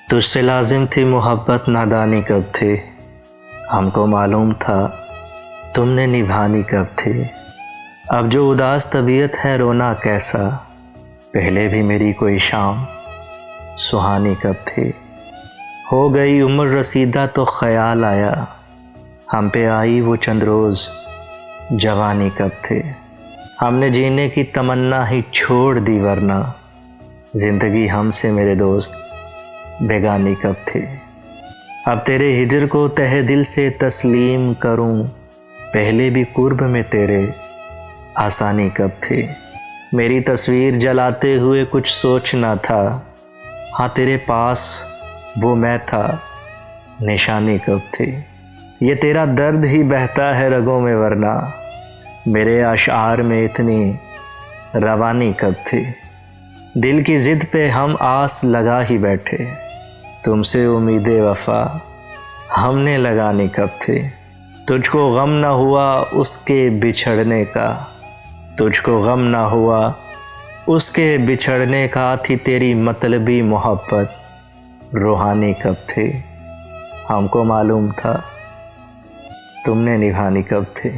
तुझसे लाजिम थी मोहब्बत नादानी कब थी, हमको मालूम था तुमने निभानी कब थी। अब जो उदास तबीयत है रोना कैसा, पहले भी मेरी कोई शाम सुहानी कब थी। हो गई उम्र रसीदा तो ख्याल आया, हम पे आई वो चंद रोज़ जवानी कब थे। हमने जीने की तमन्ना ही छोड़ दी वरना ज़िंदगी हमसे मेरे दोस्त बेगानी कब थे। अब तेरे हिजर को तहे दिल से तस्लीम करूं, पहले भी कुर्ब में तेरे आसानी कब थे। मेरी तस्वीर जलाते हुए कुछ सोचना था, हाँ तेरे पास वो मैं था निशानी कब थे। ये तेरा दर्द ही बहता है रगों में वरना मेरे अशार में इतनी रवानी कब थी। दिल की ज़िद पे हम आस लगा ही बैठे, तुमसे उम्मीदें वफ़ा हमने लगानी कब थे। तुझको गम न हुआ उसके बिछड़ने का, तुझको गम न हुआ उसके बिछड़ने का, थी तेरी मतलबी मोहब्बत रूहानी कब थे। हमको मालूम था तुमने निभानी कब थे।